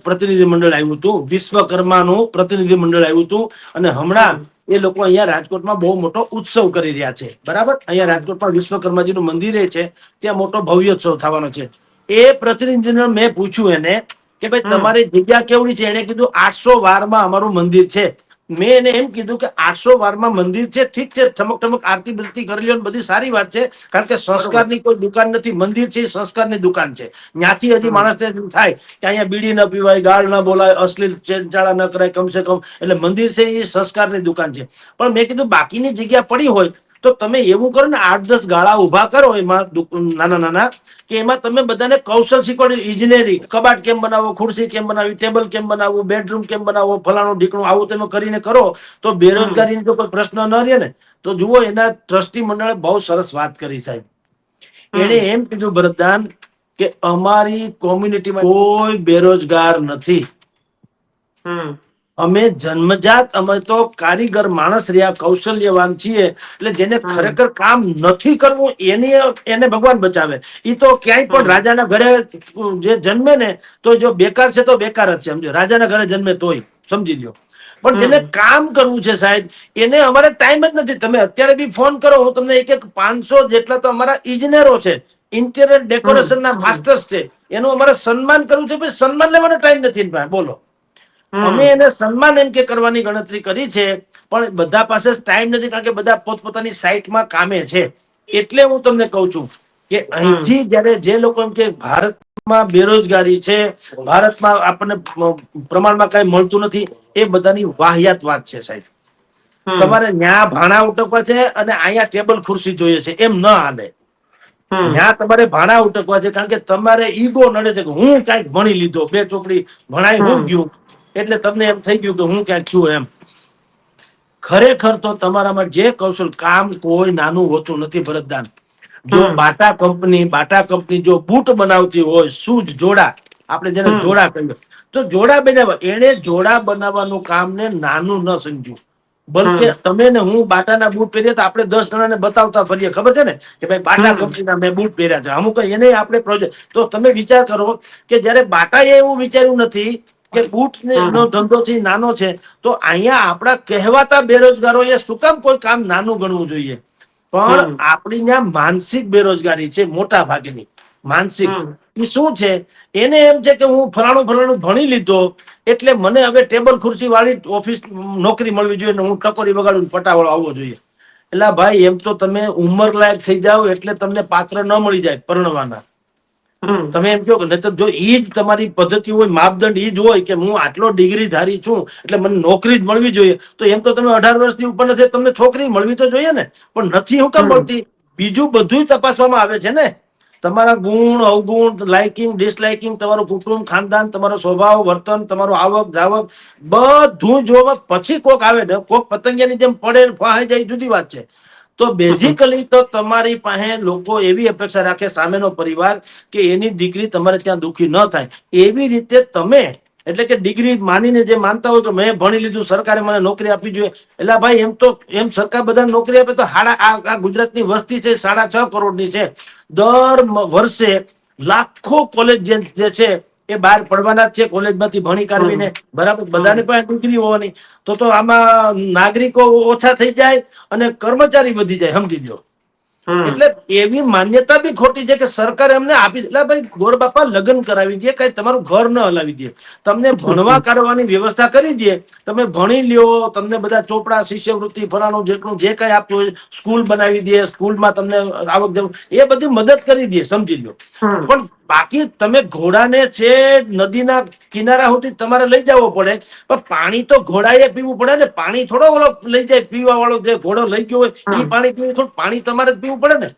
પ્રતિનિધિ મંડળ આવ્યું હતું, વિશ્વકર્માનું પ્રતિનિધિ મંડળ આવ્યું હતું અને હમણાં એ લોકો અહીંયા રાજકોટમાં બહુ મોટો ઉત્સવ કરી રહ્યા છે. બરાબર, અહીંયા રાજકોટમાં વિશ્વકર્માજીનું મંદિર છે, ત્યાં મોટો ભવ્યોત્સવ થવાનો છે. એ પ્રતિનિધિને મેં પૂછ્યું એને કે ભાઈ તમારી જગ્યા કેવડી છે? એને કીધું 800 વારમાં અમારું મંદિર છે. મેં એને એમ કીધું કે 800 વારમાં મંદિર છે, ઠીક છે, ઠમક ઠમક આરતી બિરતી કરી લ્યો, બધી સારી વાત છે, કારણ કે સંસ્કારની કોઈ દુકાન નથી. મંદિર છે એ સંસ્કારની દુકાન છે. ત્યાંથી હજી માણસને થાય કે અહીંયા બીડી ન પીવાય, ગાળ ન બોલાય, અશ્લીલ ચેનચાળા ન કરાય, કમસે કમ. એટલે મંદિર છે એ સંસ્કારની દુકાન છે. પણ મેં કીધું બાકીની જગ્યા પડી હોય તો તમે એવું કરો ને, 8-10 ગાળા ઉભા કરો એમાં નાના નાના, કે એમાં તમે બધાને કૌશલ શીખવાડો. ઇજનેરી, કબાટ કેમ બનાવો, ખુરશી કેમ બનાવી, ટેબલ કેમ બનાવવું, બેડરૂમ કેમ બનાવો, ફલાણું ઢીકણું, આવું તમે કરીને કરો તો બેરોજગારીનો તો કોઈ પ્રશ્ન ન રહે ને. તો જુઓ, એના ટ્રસ્ટી મંડળે બહુ સરસ વાત કરી સાહેબ. એને એમ કીધું ભરતદાન કે અમારી કોમ્યુનિટીમાં કોઈ બેરોજગાર નથી. અમે જન્મજાત, અમે તો કારીગર માણસ રહ્યા, કૌશલ્યવાન છીએ. એટલે જેને ખરેખર કામ નથી કરવું એને ભગવાન બચાવે. એ તો ક્યાંય પણ રાજાના ઘરે જે જન્મે ને તો જો બેકાર છે તો બેકાર જ છે, સમજો. રાજાના ઘરે જન્મે તોય સમજી લ્યો. પણ જેને કામ કરવું છે સાહેબ, એને અમારે ટાઈમ જ નથી. તમે અત્યારે બી ફોન કરો, હું તમને એક 500 જેટલા તો અમારા ઇજનેરો છે, ઇન્ટિરિયર ડેકોરેશન ના માસ્ટર્સ છે, એનું અમારે સન્માન કરવું છે. સન્માન લેવાનો ટાઈમ નથી ભાઈ, બોલો. અમે એને સન્માન એમ કે કરવાની ગણતરી કરી છે, પણ બધા પાસે ટાઈમ નથી, કારણ કે બધા પોતપોતાની સાઈટમાં કામે છે. એટલે હું તમને કહું છું કે અહીંથી જયારે જે લોકો એમ કે ભારતમાં બેરોજગારી છે, ભારતમાં આપણને પ્રમાણમાં કઈ મળતું નથી, એ બધાની વાહિયાત વાત છે સાહેબ. તમારે ન્યા ભાણા ઉટકવા છે અને અહીંયા ટેબલ ખુરશી જોઈએ છે, એમ ન હાલે. ત્યાં તમારે ભાણા ઉટકવા છે, કારણ કે તમારે ઈગો નડે છે કે હું કઈક ભણી લીધો, 2 ચોપડી ભણાઈ હું ગયું, એટલે તમને એમ થઈ ગયું કે હું ક્યાંક છું એમ. ખરેખર તો તમારામાં જે કૌશલ, કામ કોઈ નાનું હોતું નથી ભરતદાન. જો બાટા કંપની જો બૂટ બનાવતી હોય, શૂઝ, જોડા, આપણે જેને જોડા કહીએ, તો જોડા બનાવવા, એને જોડા બનાવવાનું કામ ને નાનું ન સમજ્યું. બલકે તમે ને હું બાટાના બૂટ પહેરીએ તો આપણે 10 જણાને બતાવતા ફરીએ, ખબર છે ને કે ભાઈ બાટા કંપનીના મેં બૂટ પહેર્યા છે. અમુક એને આપણે પ્રોજેક્ટ. તો તમે વિચાર કરો કે જયારે બાટાએ એવું વિચાર્યું નથી કે બૂટ નો ધંધો છે નાનો છે, તો અહીંયા આપણા કહેવાતા બેરોજગારો એ શું કામ કોઈ કામ નાનું ગણવું જોઈએ? પણ આપણી ત્યાં માનસિક બેરોજગારી છે, મોટા ભાગની માનસિક. એ શું છે? એને એમ છે કે હું ફલાણું ભણી લીધો એટલે મને હવે ટેબલ ખુરશી વાળી ઓફિસ નોકરી મળવી જોઈએ, હું ટકોરી વગાડું, પટાવાળો આવવો જોઈએ. એટલે ભાઈ, એમ તો તમે ઉંમર લાયક થઈ જાઓ એટલે તમને પાત્ર ન મળી જાય પરણવાના. તમે એમ કહો કે જો ઈ જ તમારી પદ્ધતિ હોય, માપદંડ ઈ જ હોય કે હું આટલો ડિગ્રી ધારી છું એટલે મને નોકરી જ મળવી જોઈએ, તો એમ તો તમે 18 વર્ષની ઉપર નથી, તમને છોકરી મળવી તો જોઈએ ને. પણ નથી હું કામ મળતી? બીજું બધું તપાસવામાં આવે છે ને. તમારા ગુણ, અવગુણ, લાઇકિંગ, ડિસલાઇકિંગ, તમારું કુટુંબ, ખાનદાન, તમારો સ્વભાવ, વર્તન, તમારો આવક જાવક, બધું જોવા પછી કોક આવે ને. કોક પતંગિયાની જેમ પડે ફાહી જાય, જુદી વાત છે. તો બેઝિકલી તો તમારી પાસે લોકો એવી અપેક્ષા રાખે, સામેનો પરિવાર, કે એની દીકરી તમારે ત્યાં દુખી ન થાય. એવી રીતે તમે, એટલે કે ડિગ્રી માનીને જે માનતા હોય તો મેં ભણી લીધું, સરકારે મને નોકરી આપવી જોઈએ. એટલે ભાઈ, એમ સરકાર બધાને નોકરી આપે તો આ ગુજરાતની વસ્તી છે 6.5 કરોડની છે. દર વર્ષે લાખો કોલેજ જે છે એ બહાર પડવાના જ છે. કોલેજમાંથી ભણી કાઢવીને, બરાબર, બધાની પાસે ડિગ્રી હોવાની. તો આમાં નાગરિકો ઓછા થઈ જાય અને કર્મચારી વધી જાય, સમજી લો. એટલે એવી માન્યતા બી ખોટી છે કે સરકારે એમને આપી. એટલે ભાઈ, ગોર બાપા લગ્ન કરાવી દે, કઈ તમારું ઘર ન હલાવી દે, તમને ભણવા કાઢવાની વ્યવસ્થા કરી દે, તમે ભણી લ્યો, તમને બધા ચોપડા, શિષ્યવૃત્તિ, ફલાણું જેટલું જે કઈ આપતું હોય, સ્કૂલ બનાવી દે, સ્કૂલમાં તમને આવક જવું, એ બધી મદદ કરી દે, સમજી લો. પણ બાકી તમે ઘોડાને છે નદીના કિનારા સુધી તમારે લઈ જવો પડે, પણ પાણી તો ઘોડાએ પીવું પડે ને. પાણી થોડો ઓલો લઈ જાય પીવા વાળો જે ઘોડો લઈ ગયો હોય એ પાણી પીવું, થોડું પાણી તમારે જ પીવું પડે ને.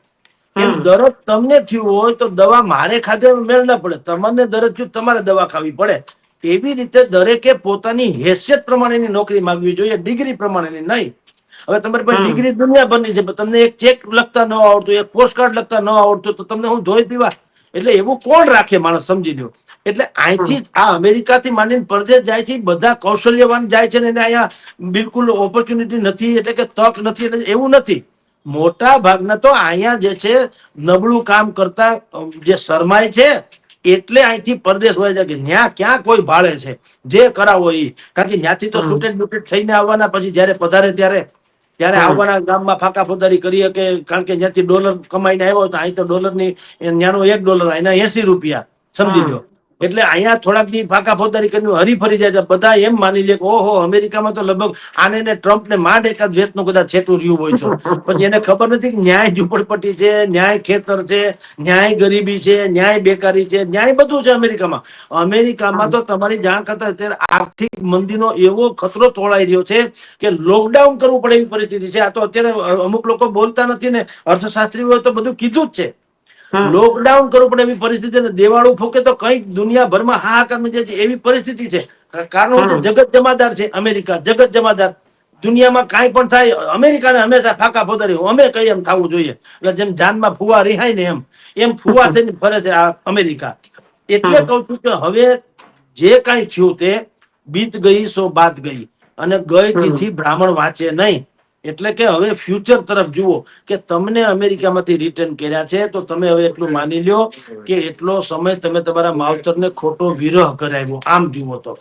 એમ દરરોજ તમને થયું હોય તો દવા મારે ખાધે મેળ ના પડે, તમને દરરોજ થયું તમારે દવા ખાવી પડે. એવી રીતે દરેકે પોતાની હેસિયત પ્રમાણેની નોકરી માંગવી જોઈએ, ડિગ્રી પ્રમાણેની નહીં. હવે તમારી પાસે ડિગ્રી દુનિયાભરની છે, પણ તમને એક ચેક લખતા ન આવડતું, એક પોસ્ટકાર્ડ લખતા ન આવડતું, તો તમને હું ધોઈ પીવા? એટલે એવું કોણ રાખે માણસ, સમજી લો. એટલે અહીંથી આ અમેરિકાથી માંડીને પરદેશ જાય છે, બધા કૌશલ્યવાન જાય છે ને એને અહીંયા બિલકુલ ઓપોર્ચ્યુનિટી નથી, એટલે કે તક નથી, એટલે એવું નથી. મોટા ભાગના તો અહીંયા જે છે નબળું કામ કરતા જે શરમાય છે, એટલે અહીંથી પરદેશ હોય છે કે ન્યા ક્યાં કોઈ ભાળે છે, જે કરાવો એ. કારણ કે ત્યાંથી તો સુટેડ બુટેડ થઈને આવવાના, પછી જયારે પધારે ત્યારે આવવાના, ગામમાં ફાકા ફોદારી કરીએ કે, કારણ કે ત્યાંથી ડોલર કમાઈને આવ્યો તો અહીં તો ડોલરની $1, અહીંના ₹80, સમજી લો. એટલે અહીંયા થોડાક દી ફાકા ફોદારી કરીને હરીફરી જાય, બધા એમ માની લે કે ઓહો અમેરિકામાં તો લગભગ આને ને ટ્રમ્પ ને માંડ એકાદ વેતનું કદાચ છેટું રહ્યું હોય તો. પછી એને ખબર નથી કે ન્યાય ઝુંપડપટ્ટી છે, ન્યાય ખેતર છે, ન્યાય ગરીબી છે, ન્યાય બેકારી છે, ન્યાય બધું છે અમેરિકામાં. અમેરિકામાં તો તમારી જાણ કરતા અત્યારે આર્થિક મંદીનો એવો ખતરો તોળાઈ રહ્યો છે કે લોકડાઉન કરવું પડે એવી પરિસ્થિતિ છે. આ તો અત્યારે અમુક લોકો બોલતા નથી ને, અર્થશાસ્ત્રીઓએ તો બધું કીધું જ છે. લોકડાઉન કરવું પડે એવી પરિસ્થિતિ, દેવાળું ફૂકે તો કઈ દુનિયાભરમાં હાહાકાર મચે છે એવી પરિસ્થિતિ છે. કારણ છે જગત જમાદાર છે અમેરિકા, જગત જમાદાર. દુનિયામાં કાંઈ પણ થાય, અમેરિકાને હંમેશા ફાકા ફોદારી, અમે કઈ એમ થવું જોઈએ. એટલે જેમ જાનમાં ફુવા રિહાય ને એમ ફુવા થઈને ફરે છે આ અમેરિકા. એટલે કઉ છું કે હવે જે કાંઈ થયું તે બીત ગઈ સો બાત ગઈ, અને ગઈ તિથિ બ્રાહ્મણ વાંચે નહીં. એટલે કે હવે ફ્યુચર તરફ જુઓ કે તમને અમેરિકામાંથી રિટર્ન કર્યા છે, તો તમે હવે એટલું માની લ્યો કે એટલો સમય તમે તમારા માવતરને ખોટો વિરહ કરાવ્યો. આમ જુઓ તો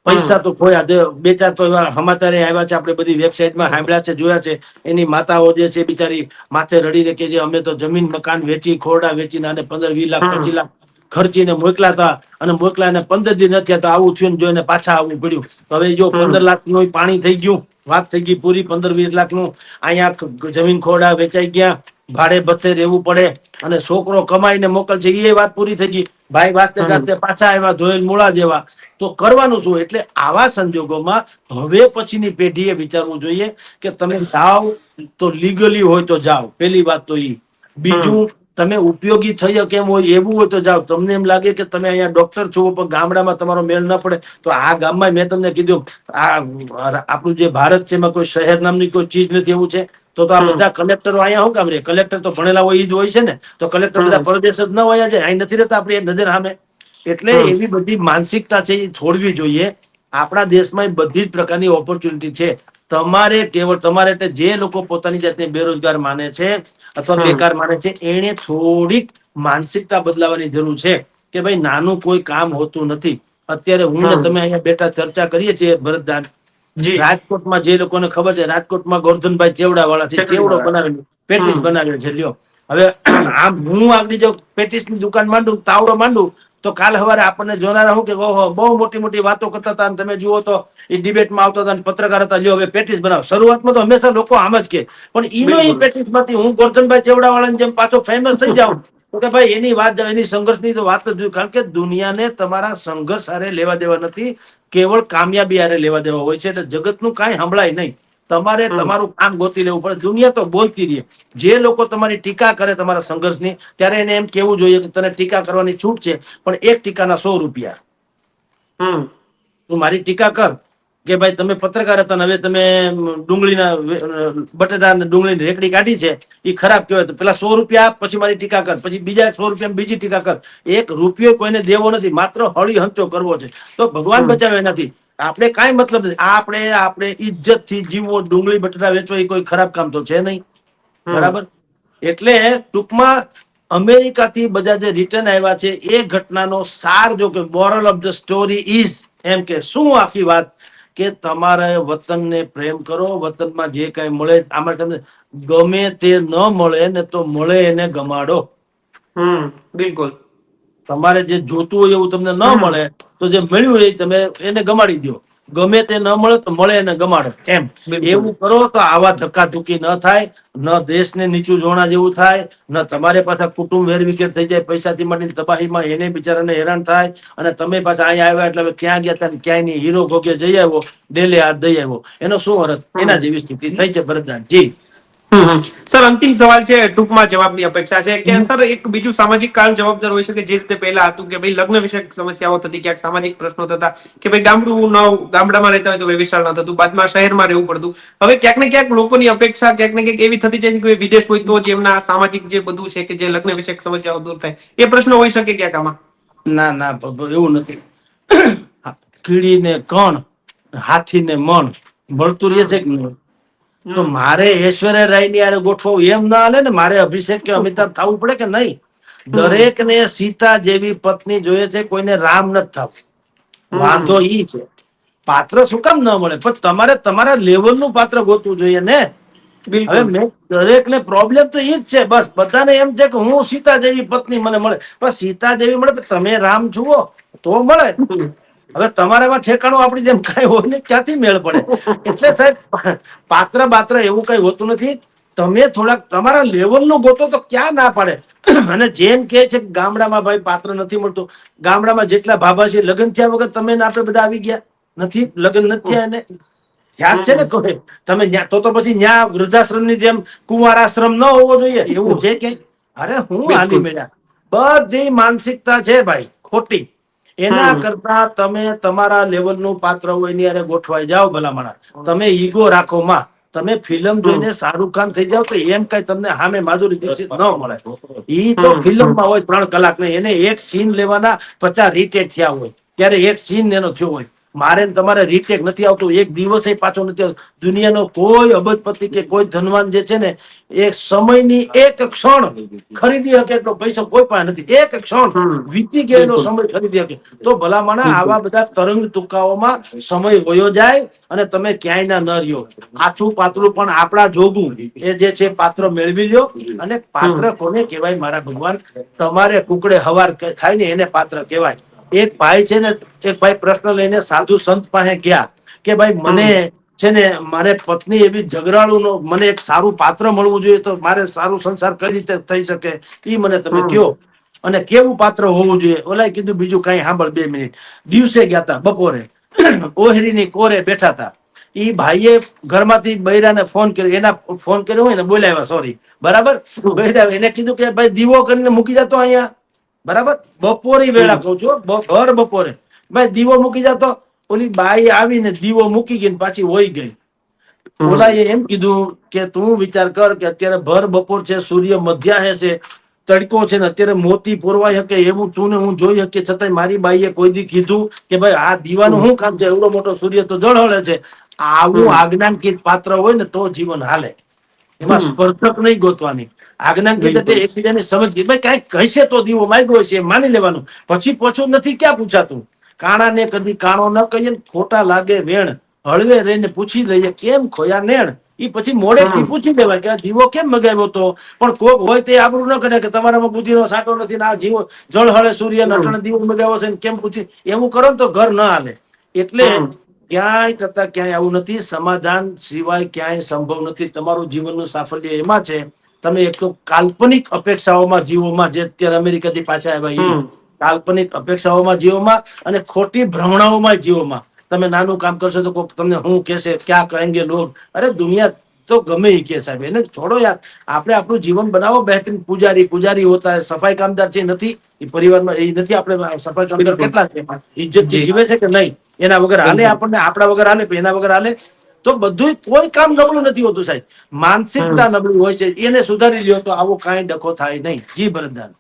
પૈસા તો ખોયા, બે ચાર તો એવા સમાચાર આવ્યા છે, આપણે બધી વેબસાઇટમાં સાંભળ્યા છે, જોયા છે. એની માતાઓ જે છે બિચારી માથે રડીને કે જે અમે તો જમીન મકાન વેચી, ખોરડા વેચીને અને 15-20 લાખ 25 લાખ ખર્ચીને મોકલા હતા, અને મોકલાને 15 દી નથી થયા તો આવું થયું ને જોઈને પાછા આવવું પડ્યું. હવે જો 15 લાખ નું પાણી થઈ ગયું, વાત થઈ ગઈ પૂરી. 15-20 લાખ નું અહીંયા જમીન ખોરડા વેચાઈ ગયા, ભાડે ભથ્થે રહેવું પડે, અને છોકરો કમાઈને મોકલશે એ વાત પૂરી થઈ ગઈ. ભાઈ વાસ્તે ગાસ્તે પાછા આવ્યા ધોયેલ મૂળા જેવા. તો કરવાનું શું? એટલે આવા સંજોગોમાં હવે પછીની પેઢીએ વિચારવું જોઈએ કે તમે જાઓ તો લીગલી હોય તો જાઓ, પેલી વાત તો ઈ. બીજું, તમે ઉપયોગી થઈ કેમ હોય એવું હોય તો જાઓ. તમને એમ લાગે કે તમે અહીંયા ડોક્ટર છો પણ ગામડામાં તમારો મેળ ન પડે, તો આ ગામમાં મેં તમને કીધું આ આપણું જે ભારત છે એમાં કોઈ શહેર નામની કોઈ ચીજ નથી, એવું છે. તો આ બધા કલેક્ટરો અહીંયા શું કામ રે? કલેક્ટર તો ભણેલા હોય એ જ હોય છે ને. તો કલેક્ટર બધા પરદેશ જ ન હોય છે, અહીં નથી રહેતા આપણી નજર સામે. એટલે એવી બધી માનસિકતા છે એ છોડવી જોઈએ. આપણા દેશમાં બધી જ પ્રકારની ઓપોર્ચ્યુનિટી છે. તમારે કેવળ તમારે એટલે જે લોકો પોતાની જાતને બેરોજગાર માને છે અથવા બેકાર માને છે, એને થોડીક માનસિકતા બદલાવાની જરૂર છે કે ભાઈ નાનું કોઈ કામ હોતું નથી. અત્યારે હું ને તમે અહીંયા બેઠા ચર્ચા કરીએ છીએ ભરતદાન, રાજકોટમાં જે લોકોને ખબર છે, રાજકોટમાં ગોરધનભાઈ ચેવડા વાળા છે, ચેવડો બનાવેલો, પેટીસ બનાવેલો છે. લ્યો હવે આમ હું આગળ જો પેટીસ ની દુકાન માંડું, તાવડો માંડું, તો કાલ સવારે આપણને જોનારા હું કે ઓહો બહુ મોટી મોટી વાતો કરતા હતા, તમે જુઓ તો એ ડિબેટમાં આવતા હતા, પત્રકાર હતા, લ્યો હવે પેટીસ બનાવો. શરૂઆતમાં તો હંમેશા લોકો આમ જ કે, પણ ઈનો એ પેટીસ માંથી હું ગોરધનભાઈ ચેવડા વાળાની જેમ પાછો ફેમસ થઈ જાઉં તો કે ભાઈ એની વાત, એની સંઘર્ષની તો વાત જ. કારણ કે દુનિયાને તમારા સંઘર્ષ હારે લેવા દેવા નથી, કેવળ કામયાબી હારે લેવા દેવા હોય છે. એટલે જગતનું કાંઈ સંભળાય નહીં, તમારે તમારું કામ ગોતી લેવું પડે. દુનિયા તો બોલતી રહે. જે લોકો તમારી ટીકા કરે તમારા સંઘર્ષની, ત્યારે એને એમ કેવું જોઈએ કે તને ટીકા કરવાની છૂટ છે, પણ એક ટીકાના ₹100. તું મારી ટીકા કર કે ભાઈ તમે પત્રકાર હતા, હવે તમે ડુંગળીના બટેટા ડુંગળીની રેકડી કાઢી છે, એ ખરાબ કહેવાય, તો પેલા ₹100 આપ, પછી મારી ટીકા કર, પછી બીજા ₹100 બીજી ટીકા કર. ₹1 કોઈને દેવો નથી, માત્ર હળી હંચો કરવો છે. તો ભગવાન બચાવે નથી. આપણે કાંઈ મતલબ નથી. આપણે ઇજ્જત થી જીવવો, ડુંગળી બટેટા વેચવો એ કોઈ ખરાબ કામ તો છે નહીં, બરાબર? એટલે ટૂંકમાં અમેરિકાથી બધા જે રિટર્ન આવ્યા છે એ ઘટનાનો સાર, જો કે moral of the story is, એમ કે શું આખી વાત કે તમારે વતનને પ્રેમ કરો, વતનમાં જે કઈ મળે આમાં તમને ગમે તે ન મળે ને તો મળે એને ગમાડો. બિલકુલ. તમારે જે જોતું હોય એવું તમને ન મળે તો જે મળ્યું એ તમે એને ગમાડી દો. ગમે તે ન મળે તો મળે એને ગમાડો, એમ એવું કરો તો આવા ધક્કાધુક્કી ન થાય. ન દેશને નીચું જોણા જેવું થાય, ન તમારે પાછા કુટુંબ વેરવિખેર થઈ જાય, પૈસાથી માંડીને તબાહીમાં એને બિચારાને હેરાન થાય, અને તમે પાછા અહીંયા આવ્યા એટલે હવે ક્યાં ગયા હતા ક્યાંય નહીં, હીરો ભોગે જઈ આવ્યો, ડેલે હાથ દઈ આવ્યો, એનો શું અર્થ? એના જેવી સ્થિતિ થઈ છે ભરતદાન જી. સર, અંતિમ સવાલ છે, ટૂંકમાં જવાબની અપેક્ષા છે કે સર એક બીજું સામાજિક કારણ જવાબદાર હોઈ શકે, જે રીતે પહેલા હતું કે ભાઈ લગ્ન વિષયક સમસ્યાઓ થતી, ક્યાંક સામાજિક પ્રશ્નો થતા કે ભાઈ ગામડામાં રહેતા હોય તો વિશાળ ન થતું, બાદમાં શહેરમાં રહેવું પડતું. હવે ક્યાંક ને ક્યાંક લોકોની અપેક્ષા ક્યાંક ને ક્યાંક એવી થતી જાય છે કે વિદેશ હોય તો જ એમના સામાજિક જે બધું છે કે જે લગ્ન વિષયક સમસ્યાઓ દૂર થાય, એ પ્રશ્નો હોઈ શકે ક્યાંક આમાં. ના ના એવું નથી. કીડીને કણ, હાથીને મણ મળતું રહે છે કે નહીં? તો મારે ઐશ્વર્યા રાય ની યારે ગોઠવવું એમ ના હાલે ને, મારે અભિષેક કે અમિતાભ થવું પડે કે નહીં? દરેક ને સીતા જેવી પત્ની જોઈએ છે, કોઈને રામ નથી થવું. વાંધો ઈ છે પાત્ર શું કામ ન મળે, પણ તમારે તમારા લેવલ નું પાત્ર ગોતવું જોઈએ ને. હવે મેં દરેક ને પ્રોબ્લેમ તો ઈ જ છે, બસ બધાને એમ છે કે હું સીતા જેવી પત્ની મને મળે, પણ સીતા જેવી મળે તમે રામ જુઓ તો મળે. હવે તમારામાં ઠેકાણું આપણી જેમ કઈ હોય ને, ક્યાંથી મેળ પડે? એટલે સાહેબ પાત્ર બાત્ર એવું કઈ હોતું નથી. તમે થોડાક તમારા લેવલ નું ગોતો તો ક્યાં ના પાડે. અને જેમ કે છે ગામડામાં ભાઈ પાત્ર નથી મળતું, ગામડામાં જેટલા ભાભા છે લગ્ન થયા વગર તમે ને આપણે બધા આવી ગયા નથી, લગ્ન નથી થયા એને યાદ છે ને કોઈ? તમે તો પછી ન્યા વૃદ્ધાશ્રમ ની જેમ કુંવારાશ્રમ ન હોવો જોઈએ એવું છે કે? અરે હું હાલી મેળ્યા, બધી માનસિકતા છે ભાઈ ખોટી. એના કરતા તમે તમારા લેવલ નું પાત્ર હોય એની અરે ગોઠવાઈ જાઓ ભલામણા. તમે ઈગો રાખો માં, તમે ફિલ્મ જોઈને શાહરુખ ખાન થઈ જાવ તો એમ કઈ તમને સામે માધુરી દીક્ષિત ન મળે. ઈ તો ફિલ્મમાં હોય 3 કલાક ને એને એક સીન લેવાના 50 રીટેક થયા હોય, ત્યારે એક સીન એનો થયો હોય. મારે તમારે રીટેક નથી આવતું, એક દિવસે પાછો નથી આવતો. દુનિયાનો કોઈ અબજપતિ કે કોઈ ધનવાન જે છે ને, એક સમયની એક ક્ષણ ખરીદી શકે એટલો પૈસા કોઈ પાસે નથી. એક ક્ષણ વીતી ગયેલો સમય ખરીદી શકે. તો ભલામણા આવા બધા તરંગ તુકાઓમાં સમય વયો જાય અને તમે ક્યાંય ના ન રહ્યો. આછું પાત્રું પણ આપણા જોગું એ જે છે પાત્ર મેળવી લ્યો. અને પાત્ર કોને કહેવાય મારા ભગવાન? તમારે કુકડે હવાર થાય ને એને પાત્ર કહેવાય. એક ભાઈ છે ને, એક ભાઈ પ્રશ્ન લઈને સાધુ સંત પાસે ગયા કે ભાઈ મને છે ને મારે પત્ની એવી ઝઘરાળુ નો, મને એક સારું પાત્ર મળવું જોઈએ તો મારે સારું સંસાર કઈ રીતે થઈ શકે એ મને તમે કયો, અને કેવું પાત્ર હોવું જોઈએ. ઓલાએ કીધું બીજું કઈ સાંભળ 2 મિનિટ. દિવસે ગયા તા બપોરે, ઓહરીની કોરે બેઠા હતા. ઈ ભાઈએ ઘરમાંથી બૈરાને ફોન કર્યો, એના ફોન કર્યો હોય ને બોલાવ્યા, સોરી બરાબર, બૈરા એને કીધું કે ભાઈ દીવો કરીને મૂકી જતો અહીંયા, બરાબર બપોરી વેળા કહું છું, ભર બપોરે ભાઈ દીવો મૂકી જતો. ઓલી બાઈ આવીને દીવો મૂકી ગઈ પાછી વહી ગઈ. ઓલાએ એમ કીધું કે તું વિચાર કર કે અત્યારે ભર બપોર છે, સૂર્ય મધ્યાહે છે, તડકો છે ને અત્યારે મોતી પોરવાઈ શકે એવું તું ને હું જોઈ શકીએ, છતાંય મારી બાઈએ કોઈ દી કીધું કે ભાઈ આ દીવાનું શું કામ છે, એવડો મોટો સૂર્ય તો ઝળહળે છે. આવું આજ્ઞાંકિત પાત્ર હોય ને તો જીવન હાલે. એમાં સ્પર્ધક નહીં ગોતવાની. આજ્ઞાંકિત એટલે એકબીજાની સમજ ગઈ, ભાઈ કઈક કહેશે તો દીવો માંગ્યો છે માની લેવાનું, પછી પોછું નથી ક્યાં પૂછાતું. કાણા ને કદી કાણો ન કહીએ, ખોટા લાગે વેણ, હળવે રહીને પૂછી લઈએ કેમ ખોયા નેણ. એ પછી મોડેથી પૂછી લેવાય કે આ દીવો કેમ મગાવ્યો તો. પણ કોક હોય તે આબરૂ ન કરે કે તમારામાં બુદ્ધિનો સાટો નથી ને આ જીવો જળહળે સૂર્ય નટણ દીવો મગાવ્યો છે કેમ પૂછી, એવું કરો ને તો ઘર ન હાલે. એટલે ક્યાંય કરતા ક્યાંય આવું નથી. સમાધાન સિવાય ક્યાંય સંભવ નથી. તમારું જીવનનું સાફલ્ય એમાં છે તમે એક તો કાલ્પનિક અપેક્ષાઓમાં જીવોમાં, જે અત્યારે અમેરિકાથી પાછા આવ્યા એ કાલ્પનિક અપેક્ષાઓમાં જીવોમાં, અને ખોટી ભ્રમણાઓમાં જીવોમાં. તમે નાનું કામ કરશો તો કોઈક તમને હું કહેશે, ક્યાં કહેંગે લોગ. અરે દુનિયા તો ગમે એ કે સાહેબ, એને છોડો યાર. આપણે આપણું જીવન બનાવો બેહતરીન. પૂજારી હોતા હે, સફાઈ કામદાર છે નથી એ પરિવારમાં, એ નથી. આપણે સફાઈ કામદાર કેટલા છે, ઇજ્જતથી જીવે છે કે નહીં? એના વગર હાલે આપણને, આપણા વગર હાલે, એના વગર હાલે. તો બધું કોઈ કામ નબળું નથી હોતું સાહેબ, માનસિકતા નબળી હોય છે. એને સુધારી લ્યો તો આવો કાંઈ ડખો થાય નહીં. જી ભરતદાન.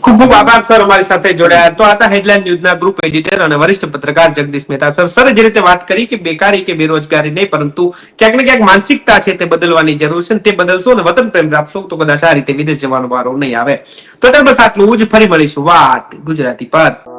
ખૂબ ખૂબ આભાર સર અમારી સાથે જોડાયા. તો આ હતા હેડલાઇન ન્યૂઝના ગ્રુપ એડિટર અને વરિષ્ઠ પત્રકાર જગદીશ મહેતા. સર જે રીતે વાત કરી કે બેકારી કે બેરોજગારી નહીં, પરંતુ ક્યાંક ને ક્યાંક માનસિકતા છે તે બદલવાની જરૂર છે. તે બદલશો અને વતન પ્રેમ રાખશો તો કદાચ આ રીતે વિદેશ જવાનો વારો નહીં આવે. તો બસ આટલું જ. ફરી મળીશું વાત ગુજરાતી પર.